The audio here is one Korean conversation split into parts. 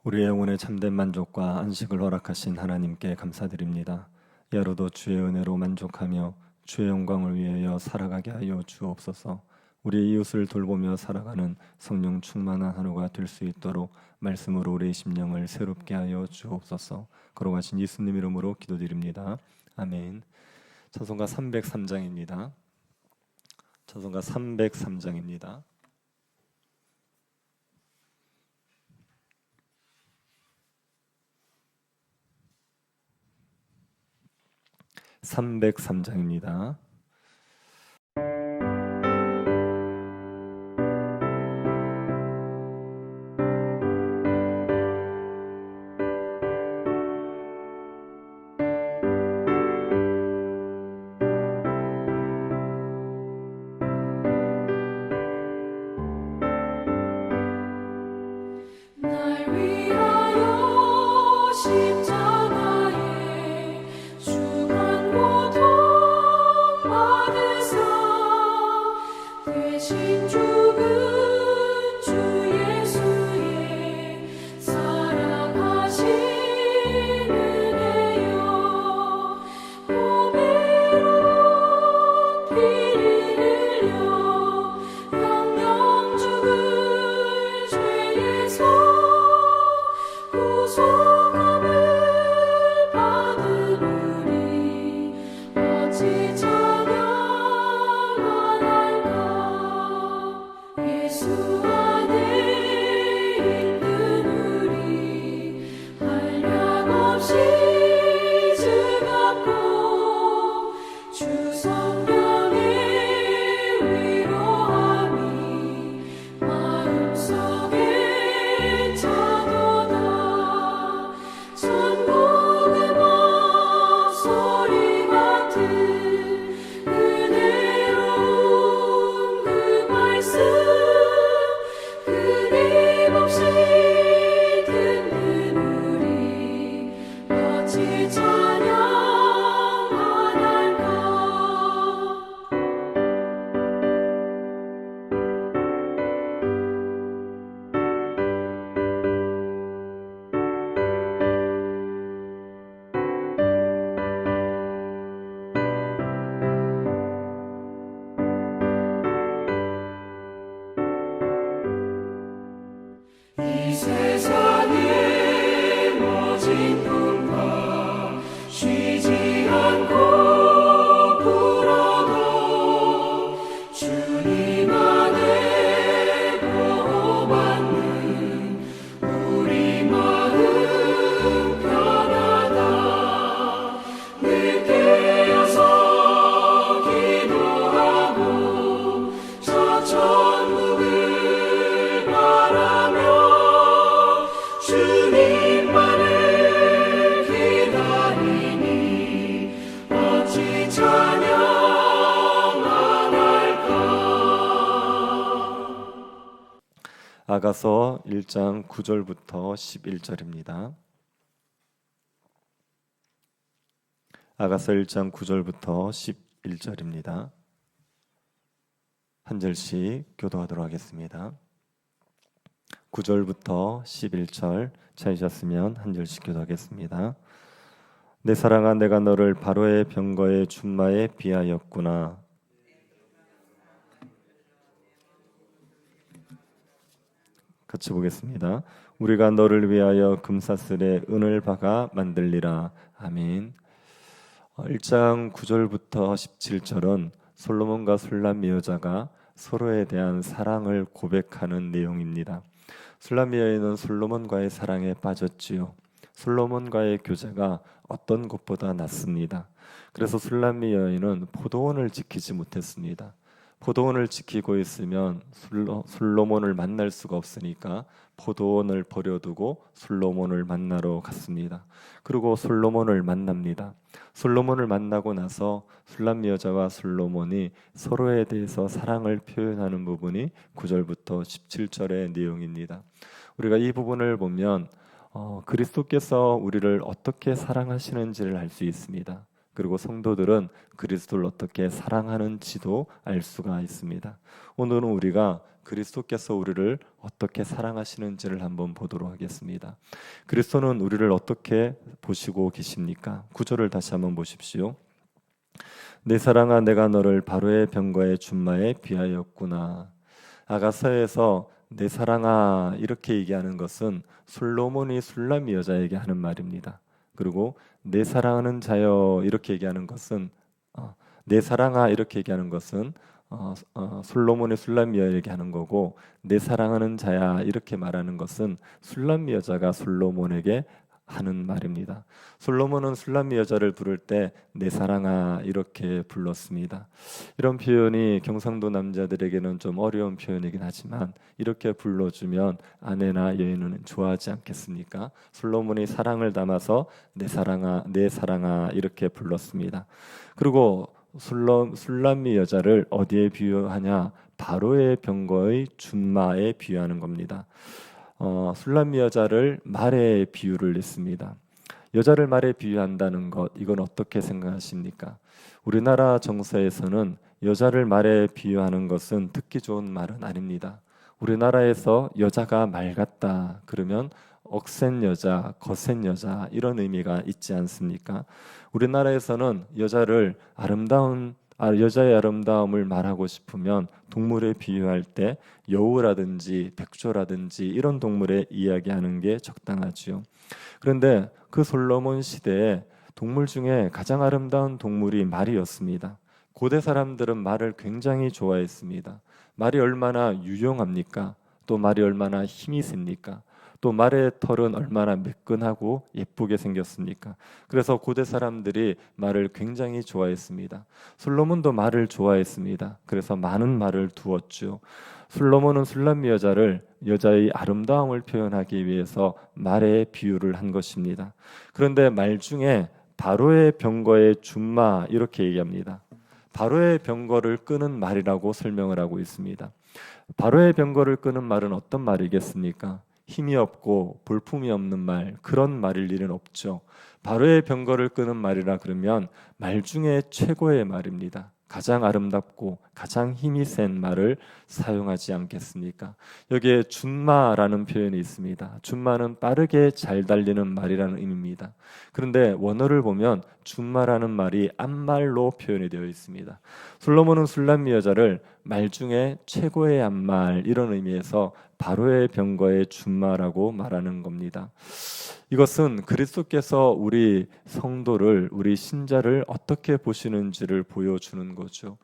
우리의 영혼의 참된 만족과 안식을 허락하신 하나님께 감사드립니다. 야로도 주의 은혜로 만족하며 주의 영광을 위하여 살아가게 하여 주옵소서. 우리 이웃을 돌보며 살아가는 성령 충만한 하루가 될 수 있도록 말씀으로 우리의 심령을 새롭게 하여 주옵소서. 걸어가신 예수님 이름으로 기도드립니다. 아멘. 찬송가 303장입니다. 찬송가 303장입니다. 303장입니다. 아가서 1장 9절부터 11절입니다. 아가서 1장 9절부터 11절입니다. 한 절씩 교도하도록 하겠습니다. 9절부터 11절 찾으셨으면 한 절씩 교도하겠습니다. 내 사랑아, 내가 너를 바로의 병거의 준마에 비하였구나. 같이 보겠습니다. 우리가 너를 위하여 금사슬에 은을 박아 만들리라. 아멘. 1장 9절부터 17절은 솔로몬과 술람미 여자가 서로에 대한 사랑을 고백하는 내용입니다. 술람미 여인은 솔로몬과의 사랑에 빠졌지요. 솔로몬과의 교제가 어떤 것보다 낫습니다. 그래서 술람미 여인은 포도원을 지키지 못했습니다. 포도원을 지키고 있으면 솔로몬을 만날 수가 없으니까 포도원을 버려두고 솔로몬을 만나러 갔습니다. 그리고 솔로몬을 만납니다. 솔로몬을 만나고 나서 술람미 여자와 솔로몬이 서로에 대해서 사랑을 표현하는 부분이 9절부터 17절의 내용입니다. 우리가 이 부분을 보면 그리스도께서 우리를 어떻게 사랑하시는지를 알 수 있습니다. 그리고 성도들은 그리스도를 어떻게 사랑하는지도 알 수가 있습니다. 오늘은 우리가 그리스도께서 우리를 어떻게 사랑하시는지를 한번 보도록 하겠습니다. 그리스도는 우리를 어떻게 보시고 계십니까? 구절을 다시 한번 보십시오. 내 사랑아, 내가 너를 바로의 병거의 준마에 비하였구나. 아가서에서 내 사랑아 이렇게 얘기하는 것은 솔로몬이 술람미 여자에게 하는 말입니다. 그리고 내 사랑하는 자여 이렇게 얘기하는 것은 내 사랑아 이렇게 얘기하는 것은 솔로몬의 술람미 여자에게 하는 거고, 내 사랑하는 자야 이렇게 말하는 것은 술람미 여자가 솔로몬에게 하는 말입니다. 솔로몬은 술람미 여자를 부를 때 내 사랑아 이렇게 불렀습니다. 이런 표현이 경상도 남자들에게는 좀 어려운 표현이긴 하지만 이렇게 불러주면 아내나 여인은 좋아하지 않겠습니까? 솔로몬이 사랑을 담아서 내 사랑아 이렇게 불렀습니다. 그리고 술람미 여자를 어디에 비유하냐? 바로의 병거의 준마에 비유하는 겁니다. 술람미 여자를 말에 비유를 했습니다. 여자를 말에 비유한다는 것, 이건 어떻게 생각하십니까? 우리나라 정서에서는 여자를 말에 비유하는 것은 듣기 좋은 말은 아닙니다. 우리나라에서 여자가 말 같다 그러면 억센 여자, 거센 여자 이런 의미가 있지 않습니까? 우리나라에서는 여자를 여자의 아름다움을 말하고 싶으면 동물에 비유할 때 여우라든지 백조라든지 이런 동물에 이야기하는 게 적당하지요. 그런데 그 솔로몬 시대에 동물 중에 가장 아름다운 동물이 말이었습니다. 고대 사람들은 말을 굉장히 좋아했습니다. 말이 얼마나 유용합니까? 또 말이 얼마나 힘이 셉니까? 또 말의 털은 얼마나 매끈하고 예쁘게 생겼습니까? 그래서 고대 사람들이 말을 굉장히 좋아했습니다. 솔로몬도 말을 좋아했습니다. 그래서 많은 말을 두었죠. 솔로몬은 술람미 여자의 아름다움을 표현하기 위해서 말에 비유를 한 것입니다. 그런데 말 중에 바로의 병거의 준마 이렇게 얘기합니다. 바로의 병거를 끄는 말이라고 설명을 하고 있습니다. 바로의 병거를 끄는 말은 어떤 말이겠습니까? 힘이 없고 볼품이 없는 말, 그런 말일 일은 없죠. 바로의 병거를 끄는 말이라 그러면 말 중에 최고의 말입니다. 가장 아름답고 가장 힘이 센 말을 사용하지 않겠습니까? 여기에 준마라는 표현이 있습니다. 준마는 빠르게 잘 달리는 말이라는 의미입니다. 그런데 원어를 보면 준마라는 말이 암말로 표현이 되어 있습니다. 솔로몬은 술람미 여자를 말 중에 최고의 암말 이런 의미에서 바로의 병거의 준마라고 말하는 겁니다. 이것은 그리스도께서 우리 성도를, 우리 신자를 어떻게 보시는지를 보여주는 거죠.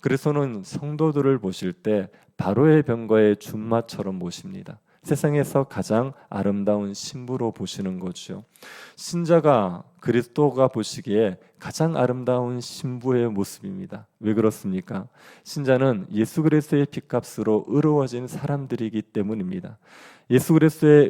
그리스도는 성도들을 보실 때 바로의 병거의 준마처럼 보십니다. 세상에서 가장 아름다운 신부로 보시는 거죠. 신자가 그리스도가 보시기에 가장 아름다운 신부의 모습입니다. 왜 그렇습니까? 신자는 예수 그리스도의 피값으로 의로워진 사람들이기 때문입니다. 예수 그리스도의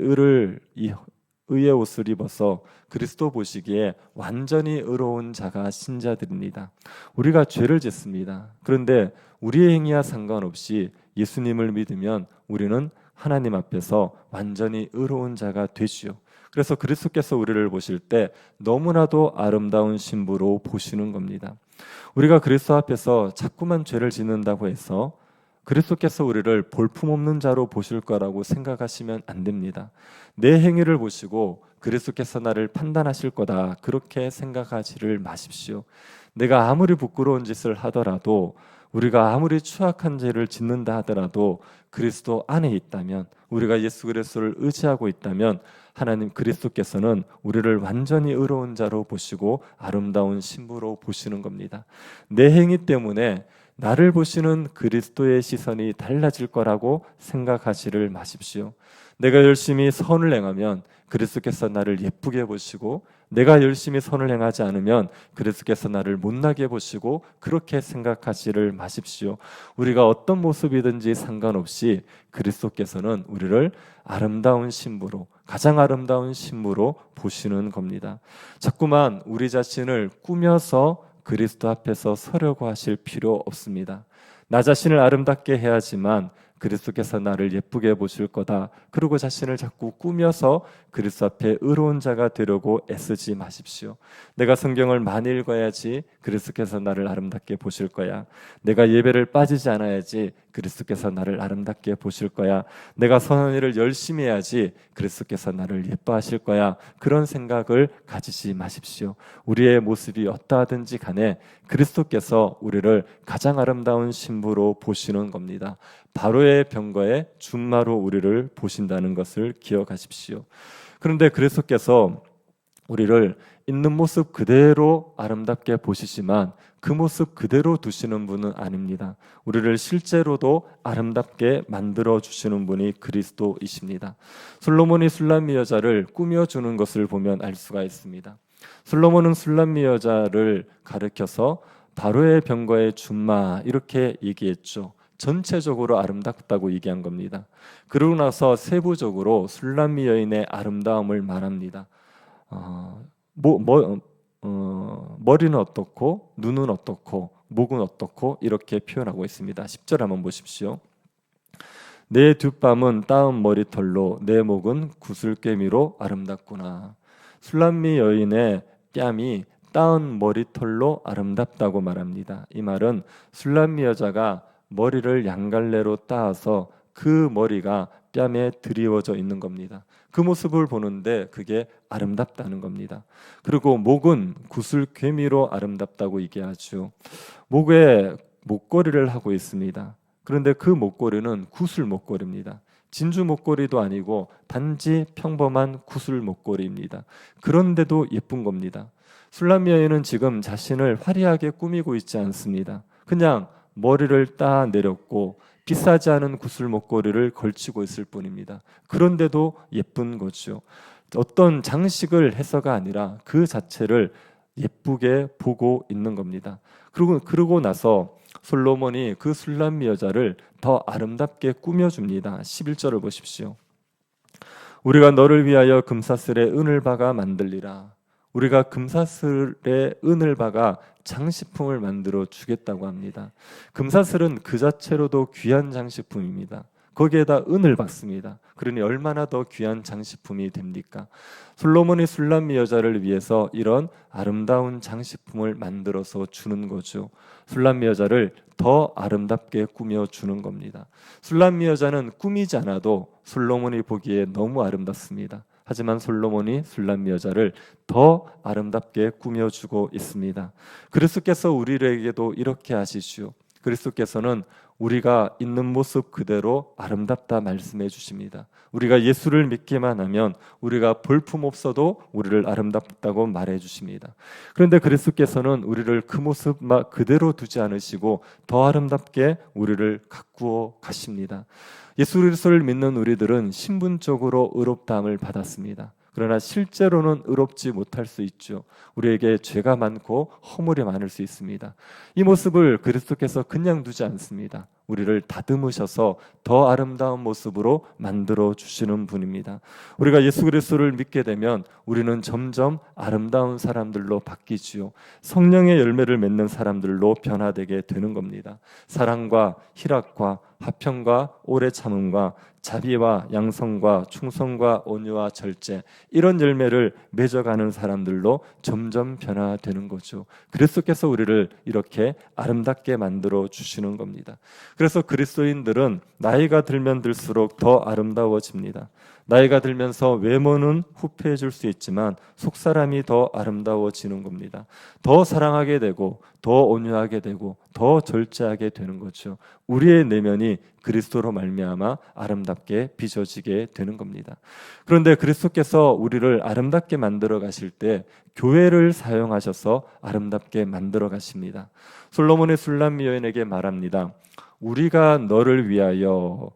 의의 옷을 입어서 그리스도 보시기에 완전히 의로운 자가 신자들입니다. 우리가 죄를 짓습니다. 그런데 우리의 행위와 상관없이 예수님을 믿으면 우리는 하나님 앞에서 완전히 의로운 자가 되지요. 그래서 그리스도께서 우리를 보실 때 너무나도 아름다운 신부로 보시는 겁니다. 우리가 그리스도 앞에서 자꾸만 죄를 짓는다고 해서 그리스도께서 우리를 볼품없는 자로 보실 거라고 생각하시면 안 됩니다. 내 행위를 보시고 그리스도께서 나를 판단하실 거다 그렇게 생각하지를 마십시오. 내가 아무리 부끄러운 짓을 하더라도, 우리가 아무리 추악한 죄를 짓는다 하더라도 그리스도 안에 있다면, 우리가 예수 그리스도를 의지하고 있다면 하나님 그리스도께서는 우리를 완전히 의로운 자로 보시고 아름다운 신부로 보시는 겁니다. 내 행위 때문에 나를 보시는 그리스도의 시선이 달라질 거라고 생각하지를 마십시오. 내가 열심히 선을 행하면 그리스도께서 나를 예쁘게 보시고, 내가 열심히 선을 행하지 않으면 그리스도께서 나를 못나게 보시고, 그렇게 생각하지를 마십시오. 우리가 어떤 모습이든지 상관없이 그리스도께서는 우리를 아름다운 신부로, 가장 아름다운 신부로 보시는 겁니다. 자꾸만 우리 자신을 꾸며서 그리스도 앞에서 서려고 하실 필요 없습니다. 나 자신을 아름답게 해야지만 그리스도께서 나를 예쁘게 보실 거다. 그러고 자신을 자꾸 꾸며서 그리스도 앞에 의로운 자가 되려고 애쓰지 마십시오. 내가 성경을 많이 읽어야지 그리스도께서 나를 아름답게 보실 거야. 내가 예배를 빠지지 않아야지 그리스도께서 나를 아름답게 보실 거야. 내가 선한 일을 열심히 해야지 그리스도께서 나를 예뻐하실 거야. 그런 생각을 가지지 마십시오. 우리의 모습이 어떠하든지 간에 그리스도께서 우리를 가장 아름다운 신부로 보시는 겁니다. 바로의 병거에 준마로 우리를 보신다는 것을 기억하십시오. 그런데 그리스도께서 우리를 있는 모습 그대로 아름답게 보시지만 그 모습 그대로 두시는 분은 아닙니다. 우리를 실제로도 아름답게 만들어 주시는 분이 그리스도이십니다. 솔로몬이 술람미 여자를 꾸며주는 것을 보면 알 수가 있습니다. 솔로몬은 술람미 여자를 가르켜서 바로의 병거의 준마 이렇게 얘기했죠. 전체적으로 아름답다고 얘기한 겁니다. 그러고 나서 세부적으로 술람미 여인의 아름다움을 말합니다. 머리는 어떻고 눈은 어떻고 목은 어떻고 이렇게 표현하고 있습니다. 10절 한번 보십시오. 내 뒷밤은 따은 머리털로 내 목은 구슬꿰미로 아름답구나. 술람미 여인의 뺨이 따은 머리털로 아름답다고 말합니다. 이 말은 술람미 여자가 머리를 양갈래로 따서 그 머리가 뺨에 드리워져 있는 겁니다. 그 모습을 보는데 그게 아름답다는 겁니다. 그리고 목은 구슬꿰미로 아름답다고 얘기하죠. 목에 목걸이를 하고 있습니다. 그런데 그 목걸이는 구슬 목걸이입니다. 진주 목걸이도 아니고 단지 평범한 구슬 목걸이입니다. 그런데도 예쁜 겁니다. 술람미 여인은 지금 자신을 화려하게 꾸미고 있지 않습니다. 그냥 머리를 따 내렸고 비싸지 않은 구슬 목걸이를 걸치고 있을 뿐입니다. 그런데도 예쁜 거죠. 어떤 장식을 해서가 아니라 그 자체를 예쁘게 보고 있는 겁니다. 그러고 나서 솔로몬이 그 술람미 여자를 더 아름답게 꾸며줍니다. 11절을 보십시오. 우리가 너를 위하여 금사슬에 은을 박아 만들리라. 우리가 금사슬에 은을 박아 장식품을 만들어 주겠다고 합니다. 금사슬은 그 자체로도 귀한 장식품입니다. 거기에다 은을 박습니다. 그러니 얼마나 더 귀한 장식품이 됩니까? 솔로몬이 술람미 여자를 위해서 이런 아름다운 장식품을 만들어서 주는 거죠. 술람미 여자를 더 아름답게 꾸며주는 겁니다. 술람미 여자는 꾸미지 않아도 솔로몬이 보기에 너무 아름답습니다. 하지만 솔로몬이 술람미 여자를 더 아름답게 꾸며주고 있습니다. 그리스도께서 우리에게도 이렇게 하시시오. 그리스도께서는 우리가 있는 모습 그대로 아름답다 말씀해 주십니다. 우리가 예수를 믿기만 하면 우리가 볼품 없어도 우리를 아름답다고 말해 주십니다. 그런데 그리스도께서는 우리를 그 모습 그대로 두지 않으시고 더 아름답게 우리를 가꾸어 가십니다. 예수 그리스도를 믿는 우리들은 신분적으로 의롭다함을 받았습니다. 그러나 실제로는 의롭지 못할 수 있죠. 우리에게 죄가 많고 허물이 많을 수 있습니다. 이 모습을 그리스도께서 그냥 두지 않습니다. 우리를 다듬으셔서 더 아름다운 모습으로 만들어 주시는 분입니다. 우리가 예수 그리스도를 믿게 되면 우리는 점점 아름다운 사람들로 바뀌지요. 성령의 열매를 맺는 사람들로 변화되게 되는 겁니다. 사랑과 희락과 화평과 오래 참음과 자비와 양성과 충성과 온유와 절제, 이런 열매를 맺어가는 사람들로 점점 변화되는 거죠. 그리스도께서 우리를 이렇게 아름답게 만들어 주시는 겁니다. 그래서 그리스도인들은 나이가 들면 들수록 더 아름다워집니다. 나이가 들면서 외모는 후패해질 수 있지만 속사람이 더 아름다워지는 겁니다. 더 사랑하게 되고 더 온유하게 되고 더 절제하게 되는 거죠. 우리의 내면이 그리스도로 말미암아 아름답게 빚어지게 되는 겁니다. 그런데 그리스도께서 우리를 아름답게 만들어 가실 때 교회를 사용하셔서 아름답게 만들어 가십니다. 솔로몬의 술람미 여인에게 말합니다. 우리가 너를 위하여라고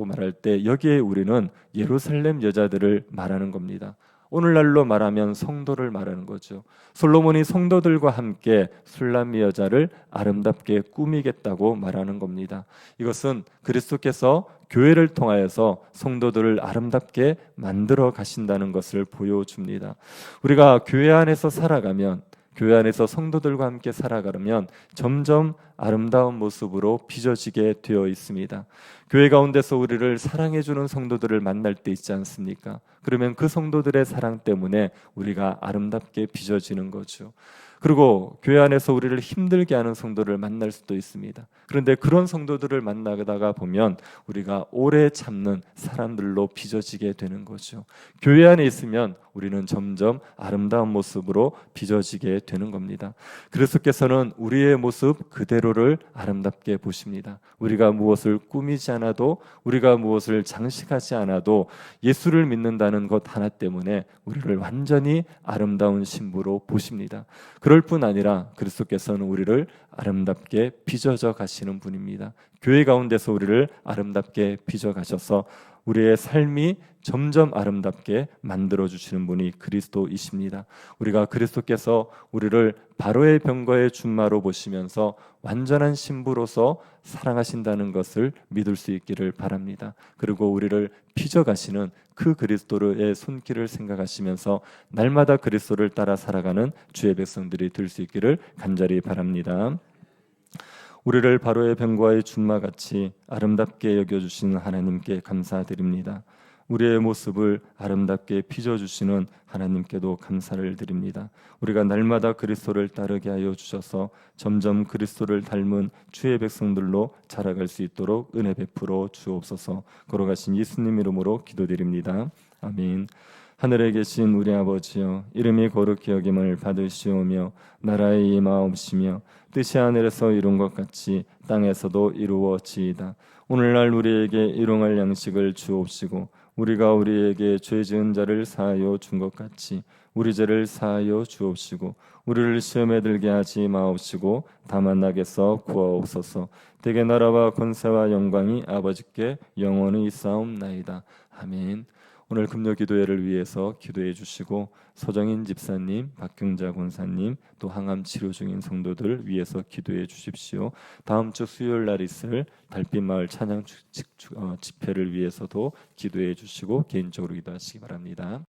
말할 때 여기에 우리는 예루살렘 여자들을 말하는 겁니다. 오늘날로 말하면 성도를 말하는 거죠. 솔로몬이 성도들과 함께 술람미 여자를 아름답게 꾸미겠다고 말하는 겁니다. 이것은 그리스도께서 교회를 통하여서 성도들을 아름답게 만들어 가신다는 것을 보여줍니다. 우리가 교회 안에서 살아가면 교회 안에서 성도들과 함께 살아가려면 점점 아름다운 모습으로 빚어지게 되어 있습니다. 교회 가운데서 우리를 사랑해주는 성도들을 만날 때 있지 않습니까? 그러면 그 성도들의 사랑 때문에 우리가 아름답게 빚어지는 거죠. 그리고 교회 안에서 우리를 힘들게 하는 성도를 만날 수도 있습니다. 그런데 그런 성도들을 만나다가 보면 우리가 오래 참는 사람들로 빚어지게 되는 거죠. 교회 안에 있으면 우리는 점점 아름다운 모습으로 빚어지게 되는 겁니다. 그리스도께서는 우리의 모습 그대로를 아름답게 보십니다. 우리가 무엇을 꾸미지 않아도, 우리가 무엇을 장식하지 않아도 예수를 믿는다는 것 하나 때문에 우리를 완전히 아름다운 신부로 보십니다. 그럴 뿐 아니라 그리스도께서는 우리를 아름답게 빚어져 가시는 분입니다. 교회 가운데서 우리를 아름답게 빚어 가셔서 우리의 삶이 점점 아름답게 만들어 주시는 분이 그리스도이십니다. 우리가 그리스도께서 우리를 바로의 병거의 준마로 보시면서 완전한 신부로서 사랑하신다는 것을 믿을 수 있기를 바랍니다. 그리고 우리를 빚어 가시는 그 그리스도의 손길을 생각하시면서 날마다 그리스도를 따라 살아가는 주의 백성들이 될 수 있기를 간절히 바랍니다. 우리를 바로의 병거의 준마같이 아름답게 여겨주시는 하나님께 감사드립니다. 우리의 모습을 아름답게 빚어주시는 하나님께도 감사를 드립니다. 우리가 날마다 그리스도를 따르게 하여 주셔서 점점 그리스도를 닮은 주의 백성들로 자라갈 수 있도록 은혜 베풀어 주옵소서. 걸어가신 예수님 이름으로 기도드립니다. 아멘. 하늘에 계신 우리 아버지여, 이름이 거룩히 여김을 받으시오며 나라의 임하옵시며 뜻이 하늘에서 이룬 것 같이 땅에서도 이루어지이다. 오늘날 우리에게 일용할 양식을 주옵시고 우리가 우리에게 죄 지은 자를 사하여 준 것 같이 우리 죄를 사하여 주옵시고 우리를 시험에 들게 하지 마옵시고 다만 악에서 구하옵소서. 대개 나라와 권세와 영광이 아버지께 영원히 있사옵나이다. 아멘. 오늘 금요 기도회를 위해서 기도해 주시고 서정인 집사님, 박경자 권사님, 또 항암 치료 중인 성도들 위해서 기도해 주십시오. 다음 주 수요일 날 있을 달빛마을 찬양 집회를 위해서도 기도해 주시고 개인적으로 기도하시기 바랍니다.